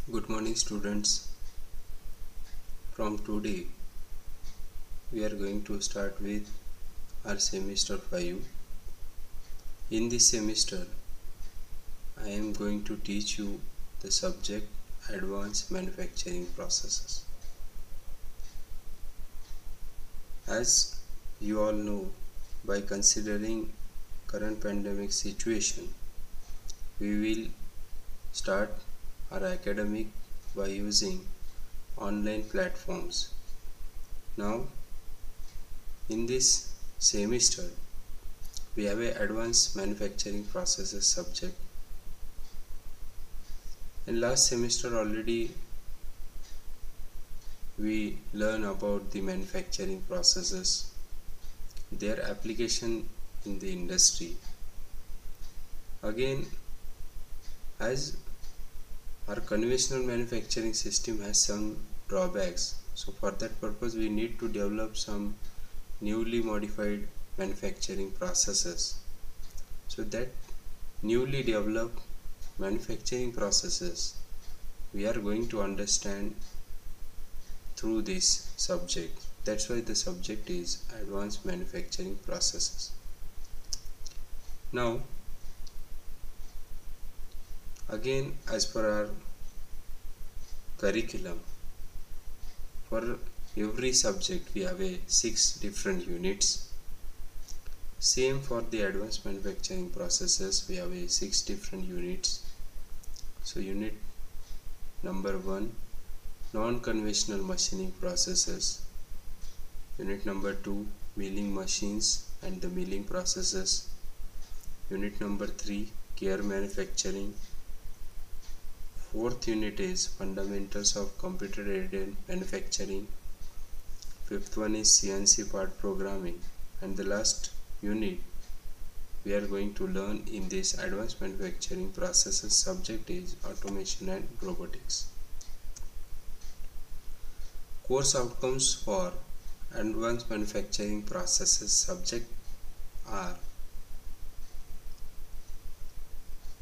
Good morning, students. From today, we are going to start with our semester 5. In this semester, I am going to teach you the subject Advanced Manufacturing Processes. As you all know, by considering current pandemic situation, we will start our academic by using online platforms. Now, in this semester, we have a advanced manufacturing processes subject. In last semester already we learn about the manufacturing processes, their application in the industry. Again, as our conventional manufacturing system has some drawbacks, so for that purpose we need to develop some newly modified manufacturing processes. So that newly developed manufacturing processes we are going to understand through this subject. That's why the subject is Advanced Manufacturing Processes. Now, again, as per our curriculum, for every subject we have 6 different units. Same for the Advanced Manufacturing Processes, we have 6 different units. So unit number 1, non-conventional machining processes. Unit number 2, milling machines and the milling processes. Unit number 3, gear manufacturing. Fourth unit is fundamentals of computer aided manufacturing. Fifth one is CNC part programming, and the last unit we are going to learn in this advanced manufacturing processes subject is automation and robotics. Course outcomes for advanced manufacturing processes subject are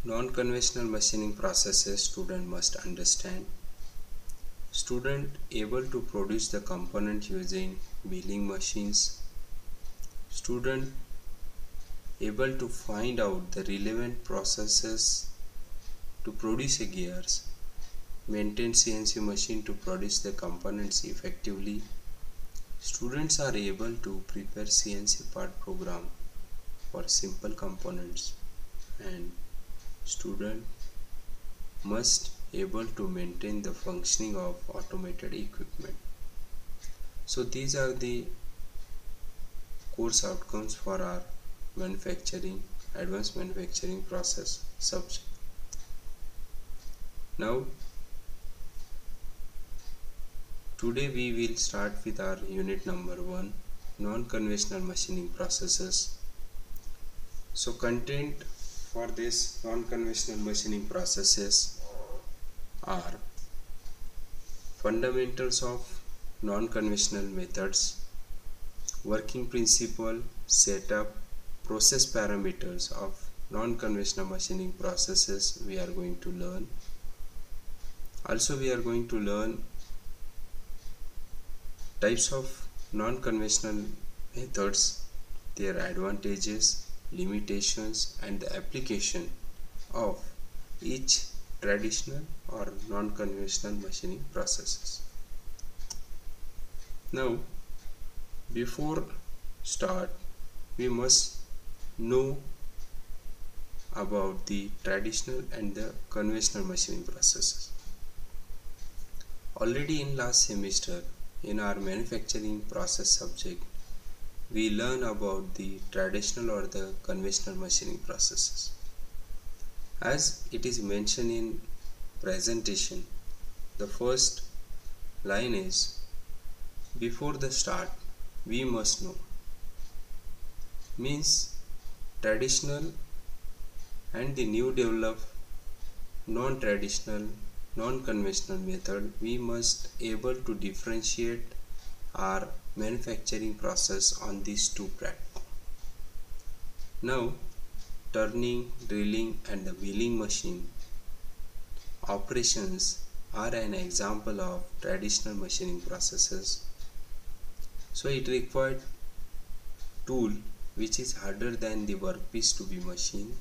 non-conventional machining processes student must understand. Student able to produce the component using milling machines. Student able to find out the relevant processes to produce a gears. Maintain CNC machine to produce the components effectively. Students are able to prepare CNC part program for simple components, and student must able to maintain the functioning of automated equipment. So these are the course outcomes for our advanced manufacturing process subject. Now today we will start with our unit number 1, non-conventional machining processes. So content for this non-conventional machining processes are fundamentals of non-conventional methods, working principle, setup, process parameters of non-conventional machining processes we are going to learn. Also we are going to learn types of non-conventional methods, their advantages, limitations and the application of each traditional or non-conventional machining processes. Now before start we must know about the traditional and the conventional machining processes. Already in last semester in our manufacturing process subject we learn about the traditional or the conventional machining processes. As it is mentioned in presentation, the first line is before the start we must know, means traditional and the new developed non-traditional non-conventional method we must able to differentiate our manufacturing process on these two platforms. Now turning, drilling and the milling machine operations are an example of traditional machining processes. So it required tool which is harder than the workpiece to be machined.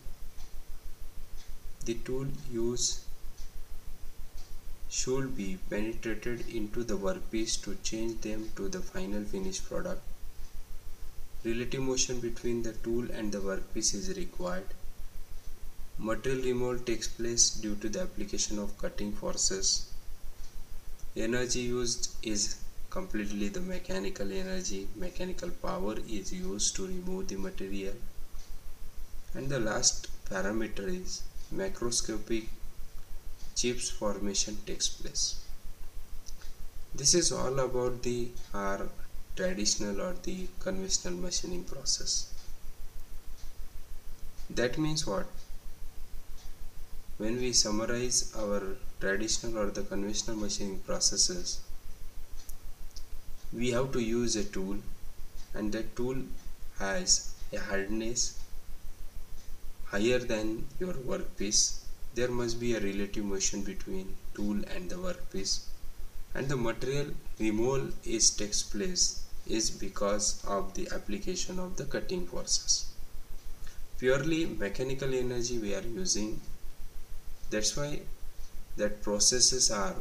The tool used should be penetrated into the workpiece to change them to the final finished product. Relative motion between the tool and the workpiece is required. Material removal takes place due to the application of cutting forces. Energy used is completely the mechanical energy. Mechanical power is used to remove the material. And the last parameter is macroscopic chips formation takes place. This is all about the our traditional or the conventional machining process. That means what? When we summarize our traditional or the conventional machining processes, we have to use a tool, and that tool has a hardness higher than your workpiece. There must be a relative motion between tool and the workpiece, and the material removal takes place is because of the application of the cutting forces. Purely mechanical energy we are using. That's why that processes are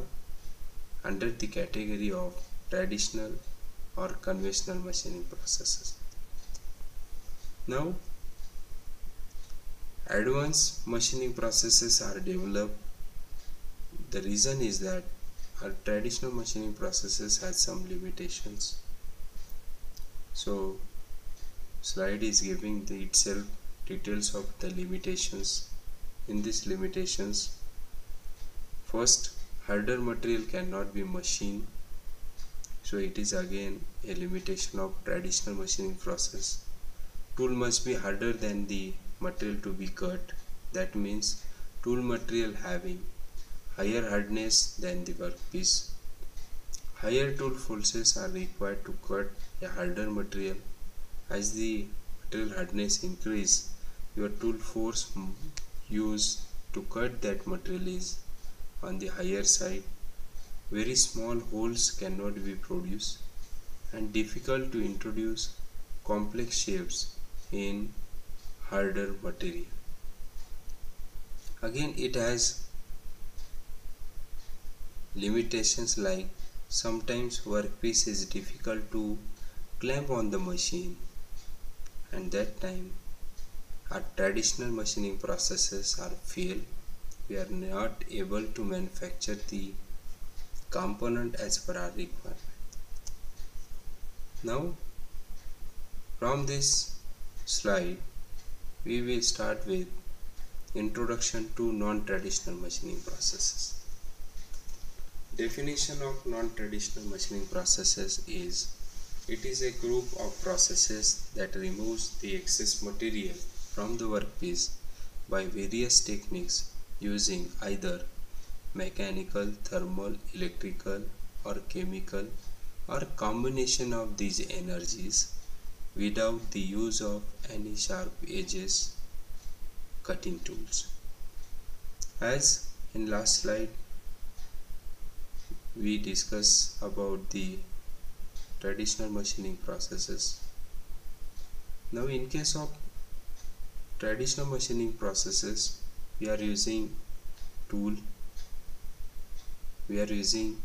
under the category of traditional or conventional machining processes. Now, advanced machining processes are developed. The reason is that our traditional machining processes had some limitations. So, slide is giving itself details of the limitations. In these limitations, first, harder material cannot be machined. So it is again a limitation of traditional machining process. Tool must be harder than the material to be cut. That means tool material having higher hardness than the workpiece. Higher tool forces are required to cut a harder material. As the material hardness increase, your tool force used to cut that material is on the higher side. Very small holes cannot be produced, and difficult to introduce complex shapes in harder material. Again, it has limitations like sometimes workpiece is difficult to clamp on the machine, and that time our traditional machining processes are fail. We are not able to manufacture the component as per our requirement. Now, from this slide, we will start with introduction to non-traditional machining processes. Definition of non-traditional machining processes is: it is a group of processes that removes the excess material from the workpiece by various techniques using either mechanical, thermal, electrical or chemical or combination of these energies without the use of any sharp edges cutting tools. As in last slide we discussed about the traditional machining processes. Now in case of traditional machining processes, we are using tool, we are using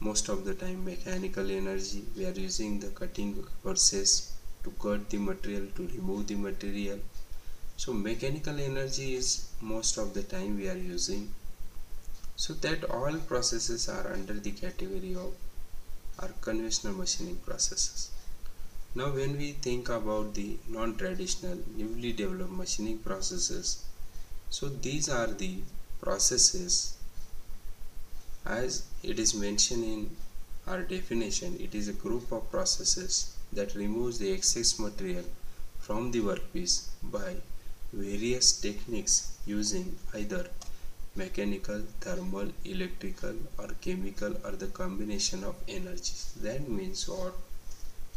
most of the time mechanical energy, we are using the cutting forces to cut the material, to remove the material. So mechanical energy is most of the time we are using. So that all processes are under the category of our conventional machining processes. Now when we think about the non-traditional, newly developed machining processes, so these are the processes as it is mentioned in our definition. It is a group of processes that removes the excess material from the workpiece by various techniques using either mechanical, thermal, electrical or chemical or the combination of energies. That means what?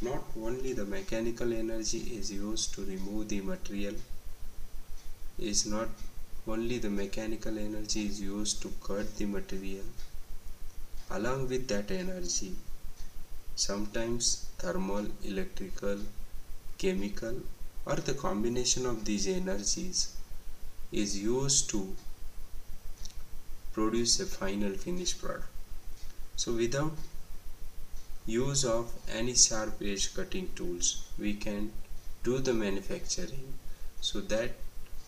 Not only the mechanical energy is used to remove the material, is not only the mechanical energy is used to cut the material, Along with that energy, sometimes thermal, electrical, chemical, or the combination of these energies is used to produce a final finished product. So without use of any sharp edge cutting tools, we can do the manufacturing. So that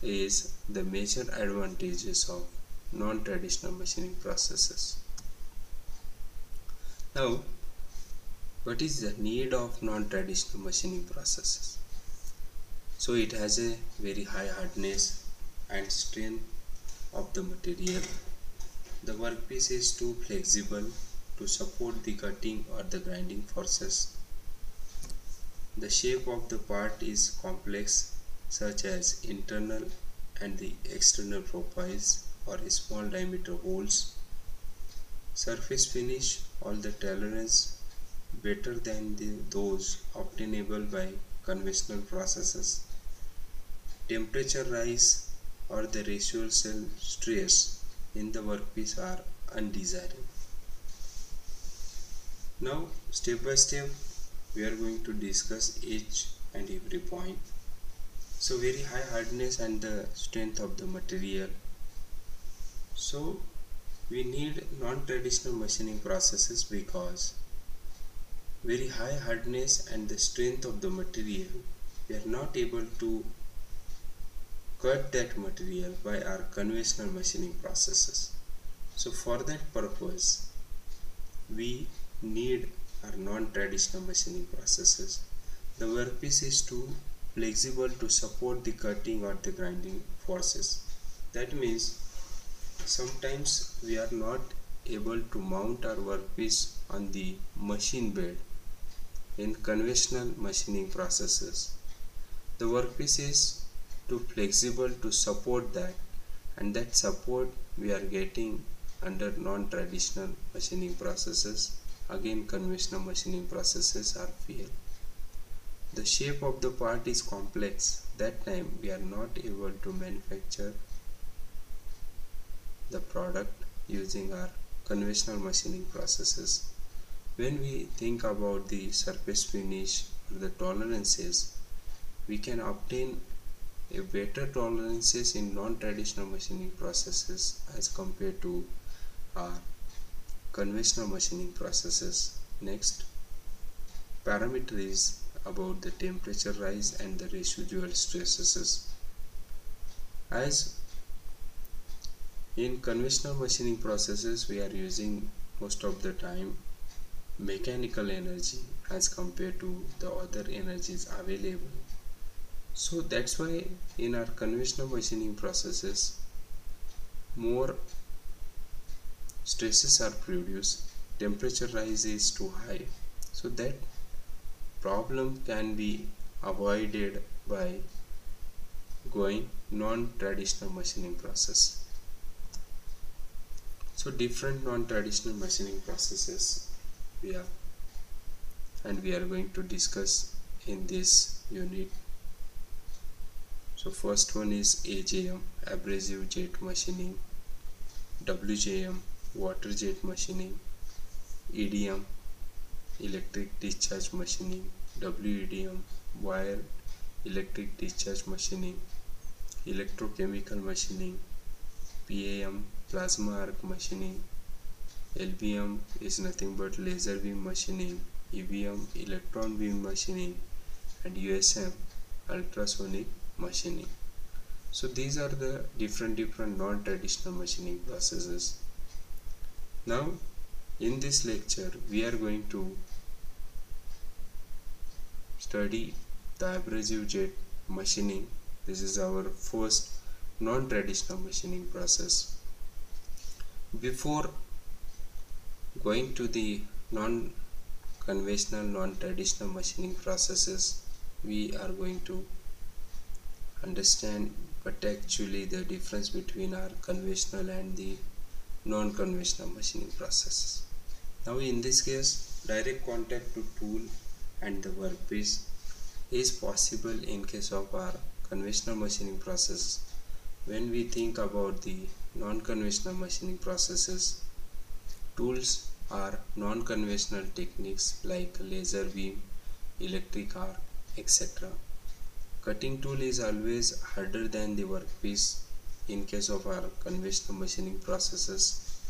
is the major advantages of non-traditional machining processes. Now, what is the need of non-traditional machining processes? So it has a very high hardness and strength of the material. The workpiece is too flexible to support the cutting or the grinding forces. The shape of the part is complex, such as internal and the external profiles or small diameter holes. Surface finish all the tolerance better than those obtainable by conventional processes. Temperature rise or the residual cell stress in the workpiece are undesirable. Now, step by step, we are going to discuss each and every point. So, very high hardness and the strength of the material. So, we need non-traditional machining processes because very high hardness and the strength of the material, we are not able to cut that material by our conventional machining processes. So for that purpose, we need our non-traditional machining processes. The workpiece is too flexible to support the cutting or the grinding forces. That means sometimes we are not able to mount our workpiece on the machine bed in conventional machining processes. The workpiece is too flexible to support that, and that support we are getting under non-traditional machining processes. Again, conventional machining processes are fail. The shape of the part is complex. That time we are not able to manufacture the product using our conventional machining processes. When we think about the surface finish or the tolerances, we can obtain a better tolerances in non-traditional machining processes as compared to our conventional machining processes. Next, parameter is about the temperature rise and the residual stresses. As in conventional machining processes, we are using most of the time mechanical energy as compared to the other energies available. So that's why in our conventional machining processes, more stresses are produced, temperature rise is too high. So that problem can be avoided by going non-traditional machining process. So different non-traditional machining processes we have, and we are going to discuss in this unit. So first one is AJM, abrasive jet machining, WJM, water jet machining, EDM, electric discharge machining, WEDM, wire electric discharge machining, electrochemical machining, PAM, plasma arc machining, LBM is nothing but laser beam machining, EBM, electron beam machining, and USM, ultrasonic machining. So these are the different non-traditional machining processes. Now in this lecture we are going to study the abrasive jet machining. This is our first non-traditional machining process. Before going to the non-conventional non-traditional machining processes, we are going to understand what actually the difference between our conventional and the non-conventional machining processes. Now in this case, direct contact to tool and the workpiece is possible in case of our conventional machining processes. When we think about the non-conventional machining processes, tools are non-conventional techniques like laser beam, electric arc, etc. Cutting tool is always harder than the workpiece. In case of our conventional machining processes,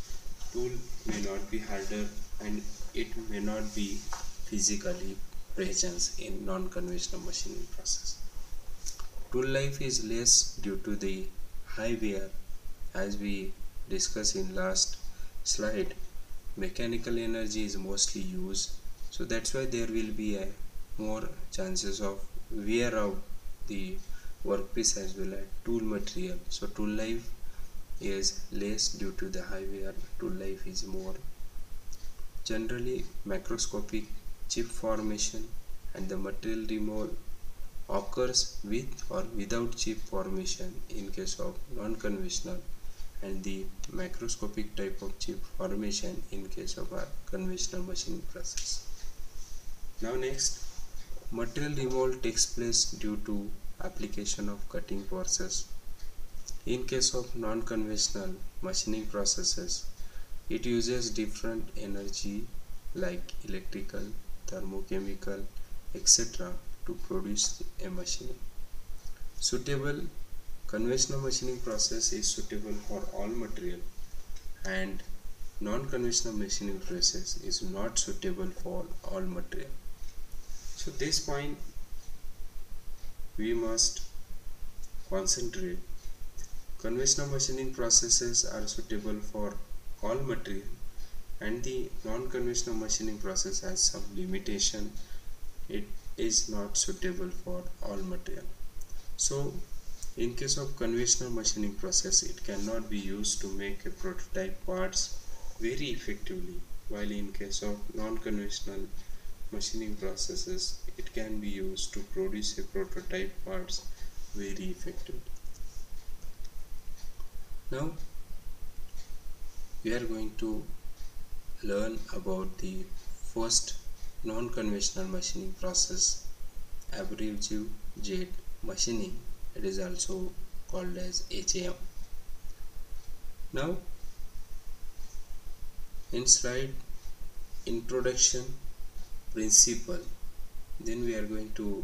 tool may not be harder and it may not be physically present in non-conventional machining process. Tool life is less due to the high wear. As we discussed in last slide, mechanical energy is mostly used, so that's why there will be a more chances of wear out the workpiece as well as tool material. So tool life is less due to the high wear, tool life is more. Generally macroscopic chip formation and the material removal occurs with or without chip formation in case of non-conventional, and the macroscopic type of chip formation in case of our conventional machining process. Now next, material removal takes place due to application of cutting process. In case of non-conventional machining processes, it uses different energy like electrical, thermochemical, etc. to produce a machine. Suitable conventional machining process is suitable for all material, and non-conventional machining process is not suitable for all material. So this point we must concentrate. Conventional machining processes are suitable for all material, and the non-conventional machining process has some limitation. It is not suitable for all material. So in case of conventional machining process, it cannot be used to make a prototype parts very effectively, while in case of non-conventional machining processes, it can be used to produce a prototype parts very effectively. Now we are going to learn about the first non-conventional machining process, abrasive jet machining. It is also called as AJM. Now in slide introduction principle, then we are going to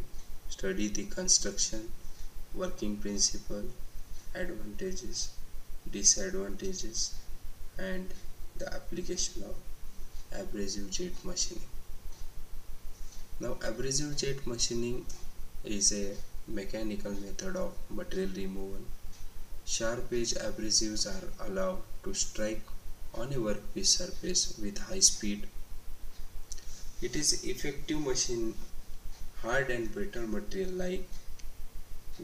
study the construction, working principle, advantages, disadvantages, and the application of abrasive jet machining. Now abrasive jet machining is a mechanical method of material removal. Sharp edge abrasives are allowed to strike on a workpiece surface with high speed. It is effective machine hard and brittle material like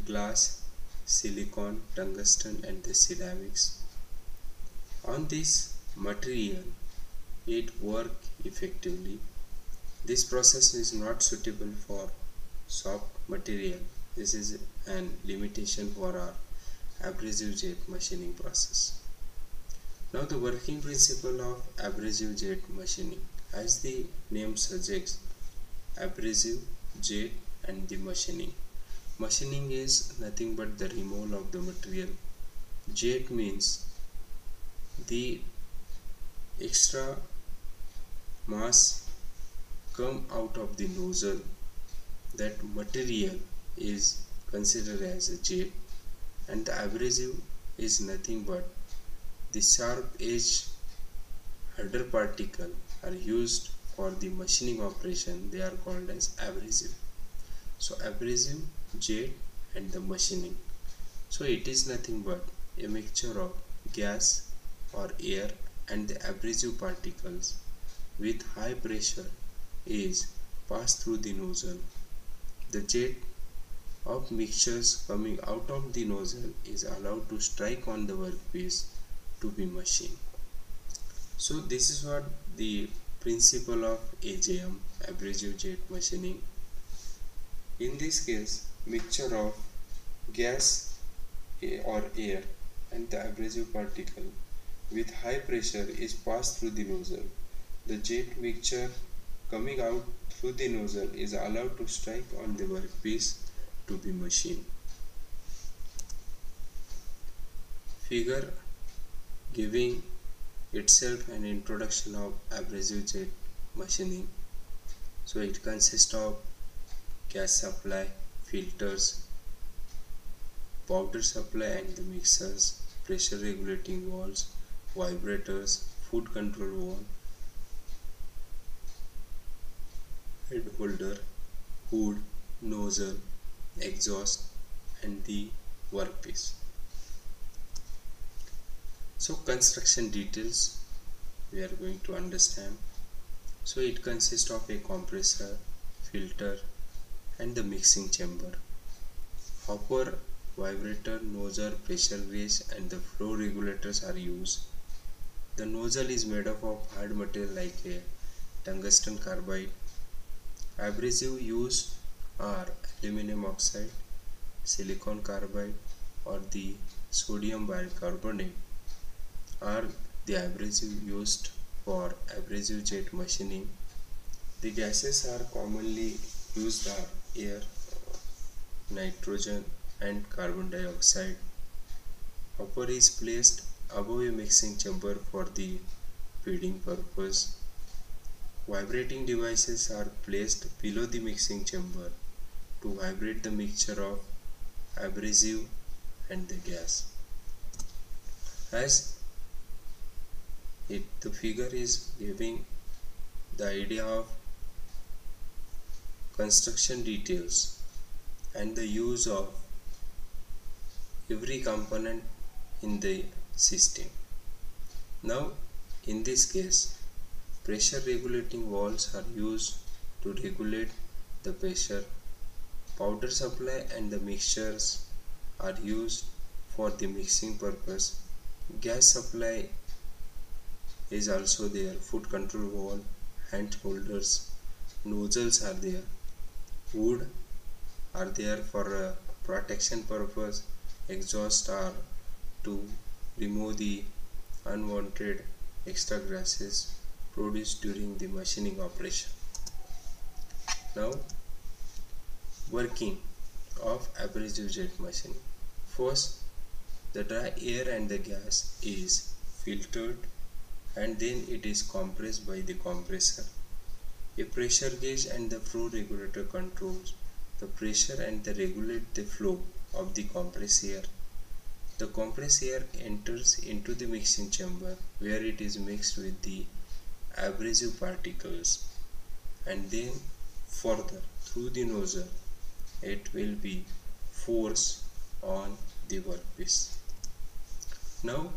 glass, silicon, tungsten, and the ceramics. On this material, it works effectively. This process is not suitable for soft material. This is an limitation for our abrasive jet machining process. Now the working principle of abrasive jet machining. As the name suggests, abrasive, jet, and the machining. Machining is nothing but the removal of the material. Jet means the extra mass come out of the nozzle. That material is considered as a jet, and the abrasive is nothing but the sharp edge harder particle are used for the machining operation. They are called as abrasive. So abrasive, jet, and the machining. So it is nothing but a mixture of gas or air and the abrasive particles with high pressure is passed through the nozzle. The jet of mixtures coming out of the nozzle is allowed to strike on the workpiece to be machined. So this is what the principle of AJM, abrasive jet machining. In this case, mixture of gas or air and the abrasive particle with high pressure is passed through the nozzle. The jet mixture coming out through the nozzle is allowed to strike on the workpiece to be machined. Figure giving itself an introduction of abrasive jet machining. So it consists of gas supply, filters, powder supply and the mixers, pressure regulating valves, vibrators, food control valve, head holder, hood, nozzle, exhaust and the workpiece. So construction details we are going to understand. So it consists of a compressor, filter and the mixing chamber. Hopper, vibrator, nozzle, pressure gauge and the flow regulators are used. The nozzle is made up of hard material like a tungsten carbide. Abrasive used are aluminum oxide, silicon carbide or the sodium bicarbonate are the abrasive used for abrasive jet machining. The gases are commonly used are air, nitrogen and carbon dioxide. Hopper is placed above a mixing chamber for the feeding purpose. Vibrating devices are placed below the mixing chamber to vibrate the mixture of abrasive and the gas. As the figure is giving the idea of construction details and the use of every component in the system. Now in this case, pressure regulating valves are used to regulate the pressure. Powder supply and the mixtures are used for the mixing purpose. Gas supply is also there. Food control valve, hand holders, nozzles are there. Wood are there for protection purpose. Exhaust are to remove the unwanted extra gases produced during the machining operation. Now working of abrasive jet machining. First, the dry air and the gas is filtered and then it is compressed by the compressor. A pressure gauge and the flow regulator controls the pressure and they regulate the flow of the compressed air. The compressed air enters into the mixing chamber where it is mixed with the abrasive particles and then further through the nozzle it will be forced on the workpiece. Now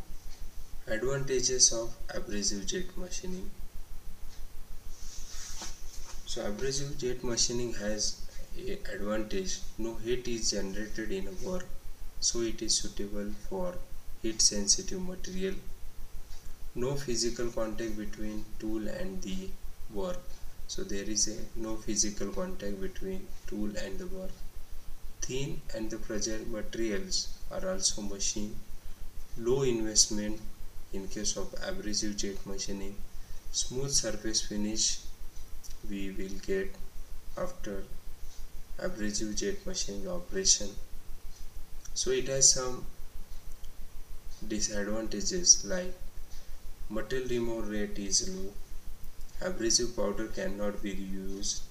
advantages of abrasive jet machining. So abrasive jet machining has a advantage. No heat is generated in a work, so it is suitable for heat sensitive material. No physical contact between tool and the work. So there is no physical contact between tool and the work. Thin and the fragile materials are also machined. Low investment in case of abrasive jet machining. Smooth surface finish we will get after abrasive jet machining operation. So it has some disadvantages like material removal rate is low, abrasive powder cannot be reused,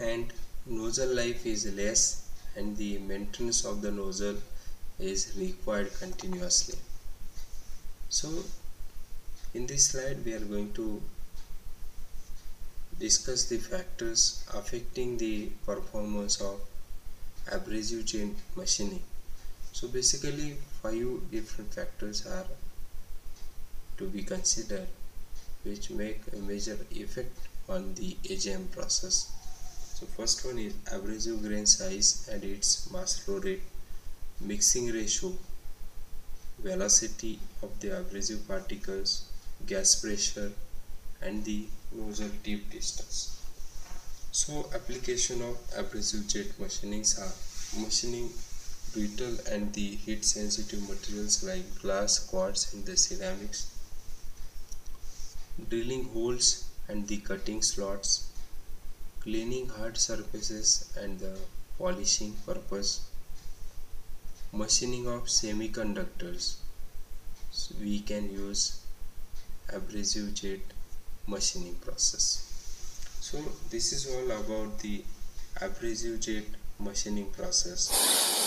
and nozzle life is less and the maintenance of the nozzle is required continuously. So in this slide we are going to discuss the factors affecting the performance of abrasive jet machining. So basically 5 different factors are to be considered which make a major effect on the AGM process. So first one is abrasive grain size and its mass flow rate, mixing ratio, velocity of the abrasive particles, gas pressure and the nozzle tip distance. So application of abrasive jet machinings are machining brittle and the heat sensitive materials like glass, quartz and the ceramics, drilling holes and the cutting slots, cleaning hard surfaces and the polishing purpose, machining of semiconductors. So we can use abrasive jet machining process. So this is all about the abrasive jet machining process.